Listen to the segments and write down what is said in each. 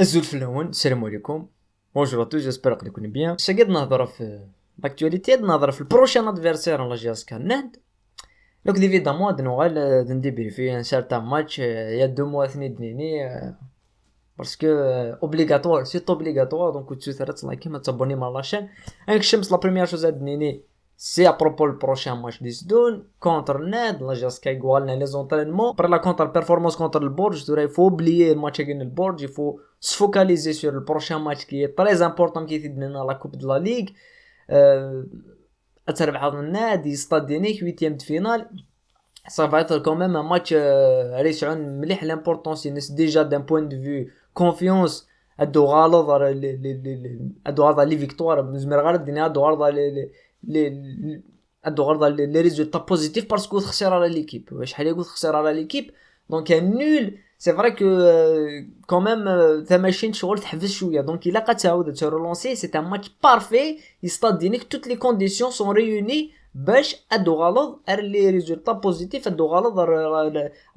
الزول في الهون السلام عليكم. بونجور ا تو جيسبر تكونوا بيان. اش قاعد نهضر في لاكtualité نهضر في البروشين ادفيرسير لا جي اس كان نهد دونك ديفيدامون نوغال نديبري في ان سارتان ماتش يا دو موا ثني دنيني باسكو اوبليغاتوار سيت اوبليغاتوار دونك تو ثلاث لايك ما تابوني مع لاشين انك شمس لا بروميير شوز دنيني سي ابروبو البروشين ماتش دي سدون كونتر ناد لا جي اس كاي قوالنا لي زونطرينمون بري لا كونتر بيرفورمانس كونتر البورج توري فو اوبليي الماتش كاين البورج يفو se focaliser sur le prochain match qui est très important qui est dans la Coupe de la Ligue. تربح هذا النادي يستادينيك 8 فينال. Ça va être quand même un match ريش عن مليح l'importance ينس déjà d'un point de vue confiance ادو غالط ادو غالط لي فيكتوار زمر غالط دينا ادو غالط ادو غالط لي ريزولتا بوزيتيف باسكو خسر على ليكيب شحال يقول خسر على ليكيب دونك نول. C'est vrai que quand même ta machine شغل تحفز شويه دونك الا قتعاود ترولونسي سي ان ماتش بارفي يستادينيك توت لي كونديسيون سون ريوني باش ادو غالط ار لي ريزولتا بوزيتيف ادو غالط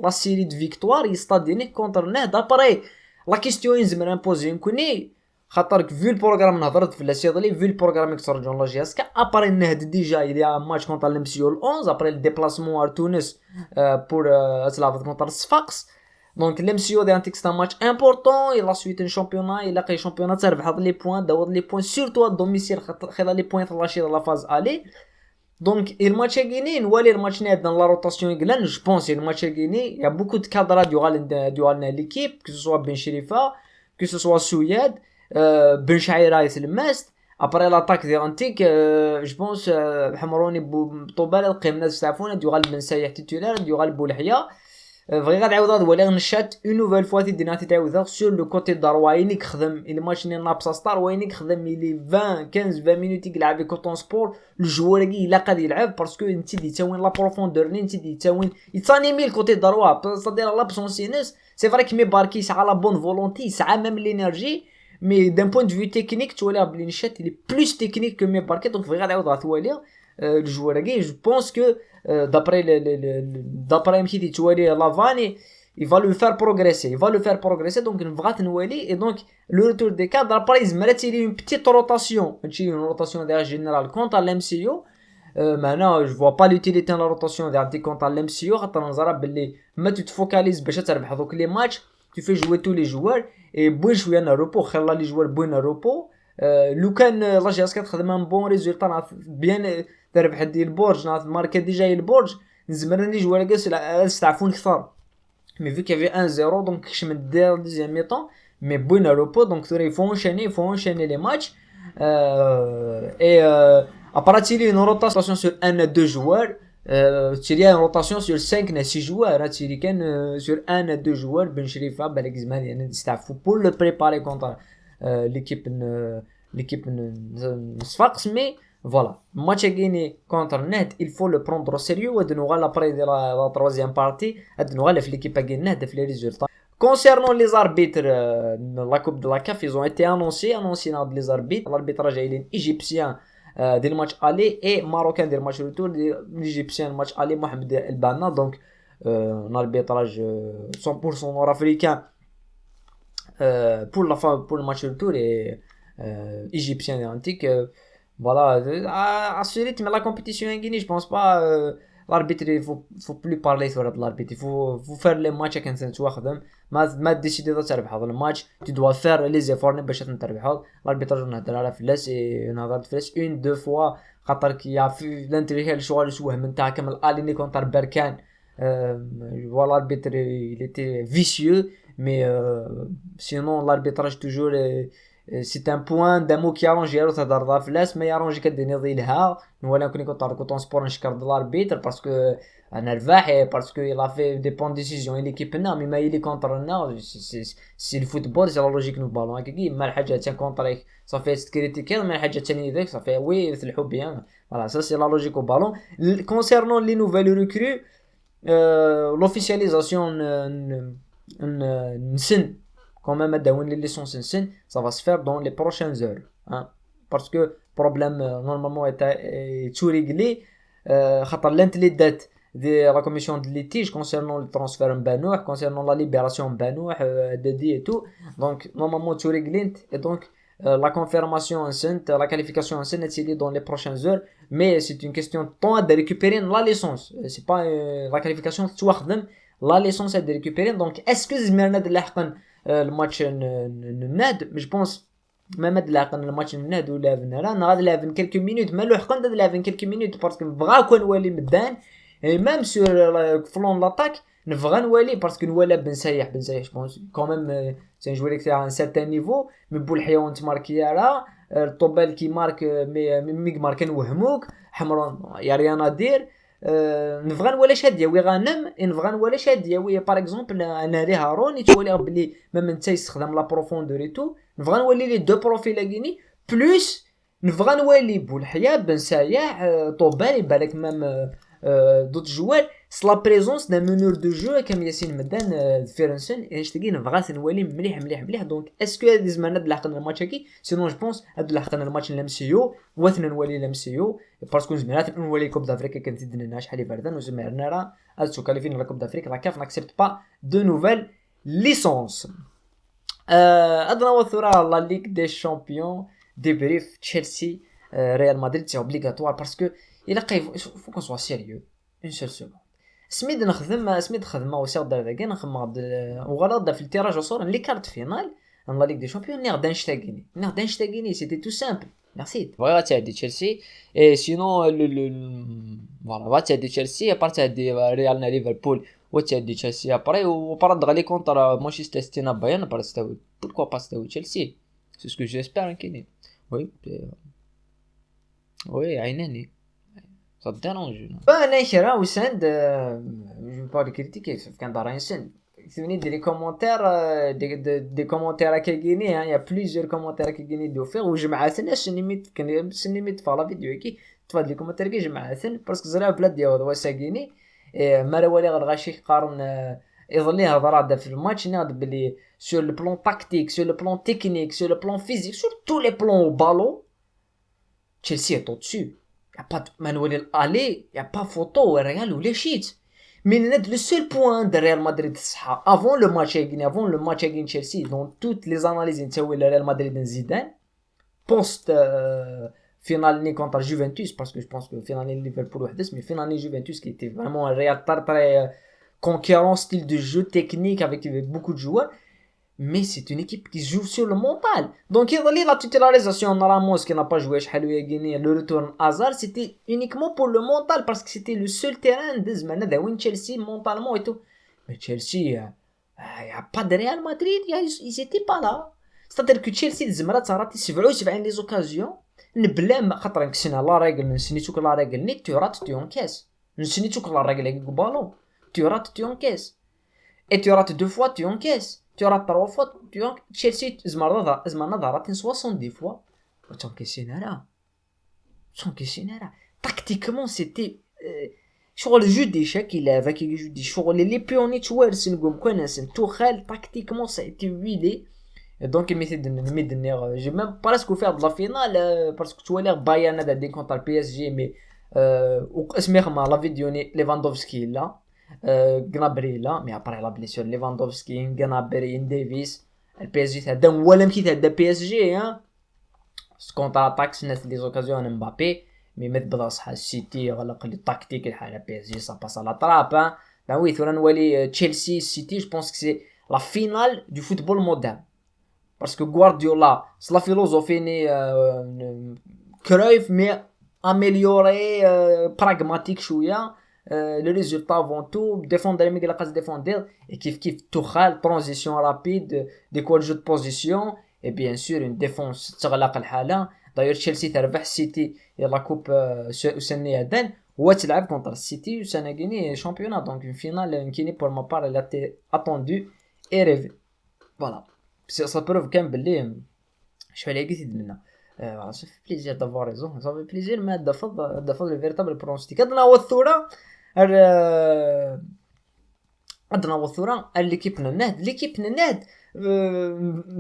لا سيري دو فيكتوار يستادينيك كونتر نهض ابري لا كيستيون زعما امبوزي نكوني خاطرك في البروغرام نهضرت في لاسيدلي في البروغرام يكسر جون لا جي اس كا ابري نهض ديجا يا ماتش كونتر لمسيو ال11 ابري الديبلاسمون ار تونس بور تلعب كونتر الصفاقس. دونك لمسيو دي انتيك ستا ماتش امبورطون يلا سويت ان شامبيونا يلا قاي شامبيونا تربح هاد لي بوين داود لي بوين سورتو دوميسيل خلال لي بوين لاشي لا فاز الي. دونك الماتش غيني نوالي الماتش ناد لا روتاسيون غلان جو بونس الماتش غيني يا بوكو دو كادرا ديوال ليكيب كو سوا بن شريفه كو سوا سوياد بن شعيره يتلمست ابري لاتاك ديال انتيك جو بونس حمروني بطوبال القيم تعرفون ديال بن سايح تيتولار ديال بولحيه فغي غنعاود ولا نشات اون نوفيل فوا تيدينا تيعاود سور لو كوتي داروينيك خدم الماتش ني نابسا ستار وينيك خدم لي 20 20 مينوت يلعب كوتون سبور الجوار كي الا قاد يلعب باسكو انت دي تاوين لا بروفوندور ني انت دي تاوين يتانيمي الكوتي داروا صدير لابسون سينس سي فري كي مباركي ساعه لا بون فولونتي ساعه ميم لينيرجي مي دان بوين دو فيو تكنيك تولي بلي نشات لي بلوس تكنيك كو مباركي دونك فغي غنعاود غتوالي الجوار كي جو بونس كو d'après مشيتي توالي لافاني il va le faire progresser donc نبغات نوالي et donc le retour des cadres après زمرات لي une petite rotation ماشي une rotation ديال général contre l'MCU. maintenant je vois pas l'utilité de la rotation ديال contre l'MCU خاطر نزرب باللي ما تفوكاليز باش تربح دوك لي ماتش tu fais jouer tous les joueurs et بوين شويه نروبو خلى لي joueurs بوين نروبو. لو كان لا جي اس كتخدم ان بون ريزولطا بيان تربح ديال البرج ماركا ديجا البرج نزمرني جوار كاس تعرفون كثر مي فيك يافي 1-0 دونك كشم دير دوزيام ميطون مي بوين روبو دونك ثري فونشيني لي ماتش اي اباراتيلي اون روتاسيون سور ان دو جوار تيري ان روتاسيون سور 5 نا 6 جوار تيري كان سور ان دو جوار بن شريفه بالك زمان يعني نستعفو بور لو بريباري كونتر l'équipe صفاقس مي فوالا match à gagner contre Ned il faut le prendre au sérieux et de nous après de la troisième partie de nous aller l'équipe à gagner de les résultats. Concernant les arbitres la coupe de la CAF ils ont été annoncés les arbitres l'arbitrage égyptien des matchs aller et marocain des matchs retour l'égyptien match aller Mohamed El Banna donc un arbitrage 100% nord-africain pour le match retour et égyptien antique. Voilà, à ce rythme la compétition est gagnée, je pense pas l'arbitre il faut plus parler sur l'arbitre, il faut faire les matchs كان تواخدهم ما ديسيدي تربح هذا الماتش tu dois faire les efforts باش تربح الاربيتراج نهضر على فلاس نهضر فلاس اون دو فوا خاطر كي في الانتريال شغل سوهم نتاع كامل اليني كونتر بركان voilà l'arbitre il était vicieux mais sinon l'arbitrage toujours c'est un point d'un mot qui arrange يا روت هضر فلاس ما يارونجي كديني ضيلها ولا كوني كنت سبور نشكر الاربيتر باسكو انا رباح باسكو il a fait des bonnes décisions l'équipe نا مي ما يلي كونتر نا سي الفوتبول سي لا لوجيك نو بالون كي ما الحاجه تاع كونتريك صافي كريتيكي ما الحاجه ثاني ذاك صافي وي تلحو بيان فوالا سا سي لا لوجيك او بالون. concernant les nouvelles recrues l'officialisation نسن quand même داون لي ليسونس نسن ça va se faire dans les prochaines heures hein parce que problème normalement est tout réglé خاطر لانت لي دات la commission de litige concernant le transfert Mbanour, concernant la libération Mbanour, Dedi et tout. Donc, normalement, tu règles, et donc, la confirmation enceinte, la qualification enceinte est décidée dans les prochaines heures, mais c'est une question de temps de récupérer la licence. C'est pas la qualification, tu vois, la licence est de récupérer. Donc, est-ce que Zmerna de l'Ahqan le match Nad, mais je pense, même de l'Ahqan le match Nad ou l'Avn, là, on a l'Avn quelques minutes, mais l'Ahqan de l'Avn quelques minutes, parce que vraiment, Wali Meddan, et même sur le flanc de l'attaque, نبغى نوالي parce que نوالا بن سايح je pense quand même c'est un joueur qui a un certain niveau mais بولحيا تماركي راه الطوبال كي مارك مي مارك نوهموك حمران يا ريان ادير نبغى نوالا شاديه وي غنم نبغى نوالا شاديه وي باغ اكزومبل انا لي هارون يتولي بلي ميم انت يستخدم لا بروفوندور اي تو نبغى نولي لي دو بروفيل كيني بلوس نبغى نولي بولحيا بن سايح طوبال بالك ميم d'autres joueurs c'est la présence d'un meneur de jeu comme Yassine Meddan Ferensen et je te dis نبغى نولي مليح donc est-ce que هاد زعما هاد لحقنا الماتش هكي sinon je pense هاد لحقنا الماتش لمسيو وثنا نولي لمسيو باسكو زعما نولي كوب دافريك كنزيد لنا شحال يبردان وزعما راه هاد كاليفين لا كوب دافريك لا كاف ناكسبت با دو نوفيل ليسونس ادنا وثورا لا ليغ دي شامبيون ديبريف تشيلسي ريال مدريد سي اوبليغاتوار باسكو il faut qu'on soit sérieux une seule seconde سميد خدمه وسير دار ذاك نخدم وغلط في التيراج وصور لي كارت فينال لا ليغ دي شامبيون نغدا نشتاقيني سيتي تو سامبل ميرسي فوالا تاع تشيلسي اي سينو فوالا تاع تشيلسي ابار تاع ريال ليفربول وتاع تشيلسي ابري وبارد غالي كونتر مانشستر سيتي بايرن بارستاوي pourquoi pas تاوي تشيلسي c'est ce que j'espère كاينين وي عيناني ça te dérange انا شرا وسند جو با كريتيكي كان دار سند ثمني دي كومونتير دي كومونتير كاينين يا بليزيور كومونتير كاينين دو فيغ وجمعاتنا سنيميت كان سنيميت فلا فيديو كي تفاد لي كومونتير كي جمعاتن باسكو زرا بلاد ديال وساكيني ما والي غير غاشي يقارن يظل ليه هضره في الماتش ناض بلي sur le plan tactique sur le plan technique sur le plan physique sur tous les plans au ballon Chelsea est au-dessus. Il n'y a pas de Manuel Allé, il n'y a pas photo au Real ou les shit. Mais le seul point de Real Madrid avant le match avec Chelsea, dans toutes les analyses de le Real Madrid de Zidane, post finale contre Juventus, parce que je pense que finale Liverpool mais finale Juventus qui était vraiment un Real très conquérant style de jeu technique avec beaucoup de joueurs. Mais c'est une équipe qui joue sur le mental. Donc, la titularisation de Ramos qui n'a pas joué, le retour Hazard, c'était uniquement pour le mental parce que c'était le seul terrain de win Chelsea mentalement et tout. Mais Chelsea, il n'y a pas de Real Madrid, ils n'étaient pas là. C'est-à-dire que Chelsea, c'est les occasions. نبلام خاطر نكسينا لا ريغل نسنيتوك لا ريغل ني tu rates tu encaisses نسنيتوك لا ريغل avec le ballon tu rates tu encaisses et tu rates deux fois tu encaisses tu rates trois fois tu encaisses Chelsea زمان ضربت 70 fois وتنكسينا راه tactiquement c'était شغل جو ديشاك الى فاك جو دي شغل لي بيوني توارس نقوم كوناس توخال tactiquement ça a été huilé donc j'ai même presque fait de la finale parce que tu vois l'air Bayern a des contre le PSG mais اسمعنا la vidéo Lewandowski là Gnabry là mais après la blessure Lewandowski Gnabry Davis le PSG هذا ولا مشيت هذا PSG hein contre attaque ناس les occasions Mbappé mais met بدا صح السيتي غلق لي التكتيك الحاله PSG ça passe à la trappe hein ben oui ثورا نولي Chelsea City je pense que c'est la finale du football moderne. Parce que Guardiola, c'est la philosophie Cruyff, mais améliorée, pragmatique chouïa. Le résultat avant tout, défendre les mecs la case défendre et kiff Tuchel, transition rapide, des coins de jeu de position et bien sûr une défense تغلق الحالة. D'ailleurs Chelsea تربح City et la coupe سنة دان وتلعب contre City وسنة gagné championnat donc une finale qui pour ma part elle a été attendue et rêvée. Voilà. Ça prouve quand même je fais les guides لنا ça fait plaisir d'avoir raison ça fait plaisir mais d'affaire le véritable pronostic عندنا والثورة l'équipe Nenad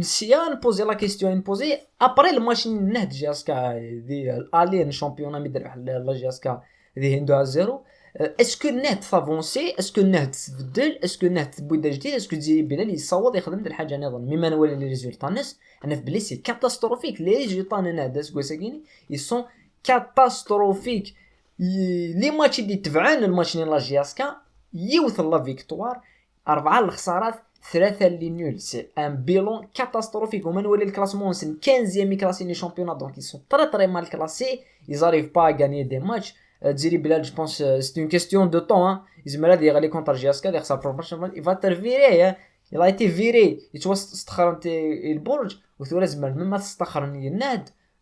Sian poser la question imposée après le match Nenad جاسكا دي الالين championnat مدرب la جاسكا دي هندو 0 اسكو نهت فافونسي، اسكو نهت تبدل، اسكو نهت تبدا جديد، اسكو تزيد بلال يصوت يخدم د الحاجه نظن مما نولي لي ريزولطا ناس انا في بلي سي كاتاستروفيك لي ريزولطا نهدا سكو ساكيني يسون كاتاستروفيك. لي ماتش اللي تبعان الماتش نيال لا جياسكا يوصل لا فيكتوار 4 الخسارات 3 اللي نول، سي ان بيلون كاتاستروفيك. ومن ولي الكلاسمون سن 15 كلاسي لي شامبيونات دونك يسون تري مال كلاسي، يزاريف با غاني دي ماتش. تزيري بلال جو بونس سي اون كيستيون دو طون. يزمر هذا يغلي كونتر جياسكا اللي خسر بروباشن يفاتر فيري، يلا ايتي فيري يتوسط استخرنت البرج وثورة زمر مما تستخرني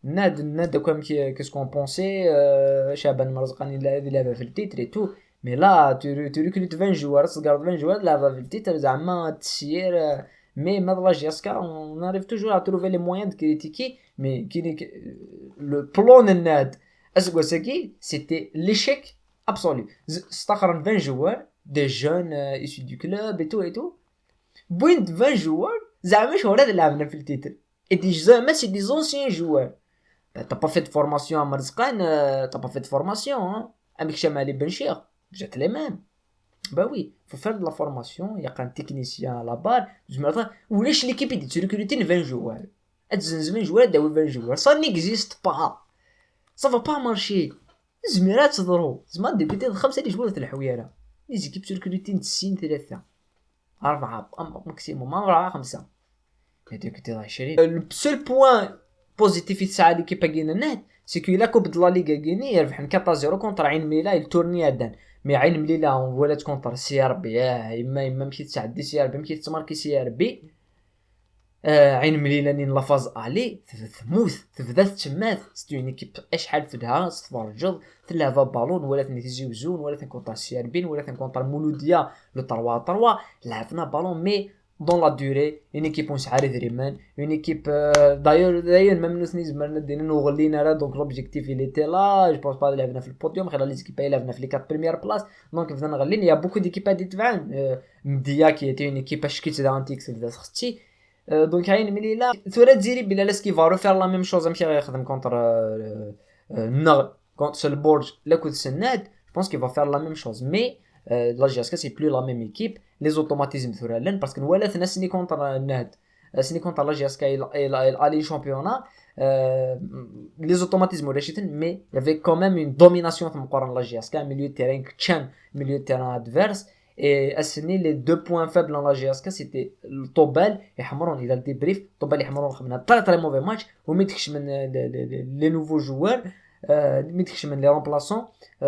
الناد كوم كيسكون بونسي شابان مرزقاني لعبه في التيتر اي تو. مي لا tu recrutes 20 joueurs, تقعد 20 joueurs لعبه في التيتر زعما تسيير. مي ماذا جياسكا on arrive toujours à trouver les moyens de critiquer. mais le plan الناد Asgosaki, c'était l'échec absolu. استخرن 20 joueurs, des jeunes issus du club et tout. بوينت 20 joueurs, زعما شو هذا اللي لعبنا في التيتر. et c'est des anciens joueurs. t'as pas fait de formation à Marzqan, t'as pas fait de formation hein. Avec Chamali Benchir, vous êtes les mêmes. Bah oui, faut faire de la formation, il y a un technicien à la barre. Je me dis, où est l'équipe dit tu recrutes 20 joueurs. Et 20 joueurs, 20 joueurs, ça n'existe pas. Ça va pas marcher. زميرات تضرو زعما ديبيتي 5 اللي جبدوا الحويره لي زيكيب تركلوتين 90 3 4 ماكسيموم 4 5 هذيك تي 20. السول بوين بوزيتيف يتساع ليكيب كاينه نهد سي كو لا كوب د لا ليغا غيني ربح 4-0 كونتر عين ميلا التورني دان. مي عين ميلا ولات كونتر سي ار بي اما مشيت تعدي سي ار بي مشيت تماركي سي ار بي. عين مليله نين لافاز الي تموت تبدا تمات ستو اون ايكيب اشحال فدها تفرجض تلعب بالون ولا تنتيجي زون ولا تنكونطا سيربين ولا تنكونطا مولوديا لو 3 لعبنا بالون مي دون لا دوري اون ايكيب ونسعاري دريمان اون ايكيب داير ميم نوثني زمرنا دينا نغلينا راه دونك لوبجيكتيف اللي تي لا جو بونس با لعبنا في البوديوم خلال لي زيكيب لعبنا في لي 4 بريمير بلاص دونك بدنا نغلين يا بوكو ديكيب دي تبعان مديا كي تي اون ايكيب شكيت دا انتيكس بدا سختي. دونك عين ملي لا ثورة تزيري بلا لاسكي فارو فير لا ميم شوز ماشي غيخدم كونتر النغ كونتر البورج لا كنت سناد بونس كي فا فير لا ميم شوز. مي لا جياسكا سي بلو لا ميم ايكيب لي زوتوماتيزم ثورة لان باسكو ولا ثنا سني كونتر النهد سني كونتر لا جياسكا الي شامبيونا لي زوتوماتيزم ولا شيتن. مي يافي كوميم اون دوميناسيون في مقارنه لا جياسكا ميليو تيرين تشان ميليو تيرين ادفيرس. Et assigner les 2 points faibles dans la GSK c'était le Tobal et Hamron. Il a le débrief Tobal et Hamron خدمنا très mauvais match وميتكش من les nouveaux joueurs ميتكش من les remplaçants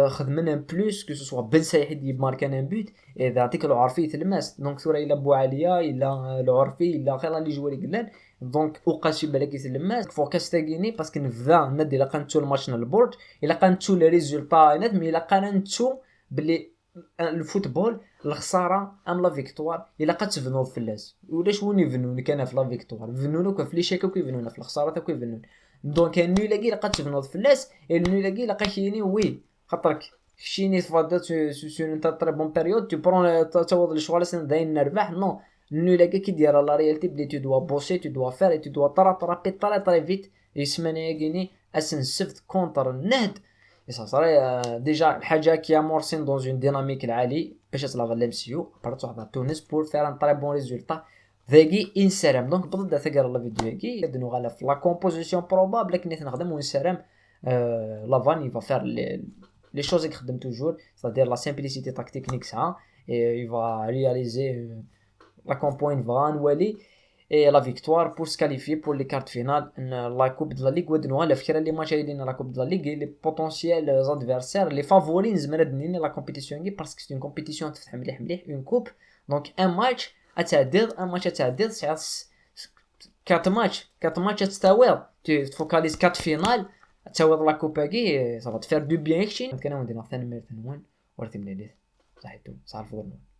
خدمنا بلوس que ce soit Ben Saïd اللي ماركان ان بوت اذا عطيك العرفي تلماس دونك ثورة الى بوعاليه الى العرفي الى خير لي جواري قلال دونك وقاسي بالك يتلماس فوكاس تاغيني باسكو نبدا ندي الا قنتو الماتش البورد الا قنتو لي ريزولطا نات مي الا قنتو بلي الفوتبول الخساره ام لا فيكتوار الا قتبنوا في اللاس ولا شوني يفنون كان في لا فيكتوار فنونو في لي شيكو كيفنون في الخساره كيفنون دونك النو لاقي لقى تبنوا في اللاس النو لاقي لقى كيني وي خاطرك شيني تفضل سو انت طري بون بيريود تو برون تعوض الشغل سن داين نربح نو النو لاقي كي دير لا ريالتي بلي تو دوا بوسي تو دوا فير تو دوا طرا فيت يسمعني كيني اسن سفت كونتر النهد. ça serait déjà الحاجه كي امورسين dans une dynamique العالي باش تلعب الامسيو بارتو على تونس pour faire un très bon résultat ذاكي انسرام. دونك بدل تقرا لا فيديو هكي يدنو غالا في لا كومبوزيسيون بروبابل لكن نخدم ونسرام لافان يفا فير لي شوز اللي خدم توجور c'est-à-dire la simplicité tactique ça et il va réaliser la compo va نولي et la victoire pour se qualifier pour les quarts de finale la coupe de la ligue ودنوها الفكره اللي ماتش لينا la coupe de la ligue les potentiels adversaires les favoris زعما دنينا la compétition دي parce que c'est une compétition تفتح مليح une coupe donc un match اتعدل ساعات 4 matchs تستاوي تفوكاليز 4 فينال تاوض la coupe هكي ça va te faire du bien كشي كان ندير ثاني ميرتن وين ورثي مليح صحيتو صار فورنا.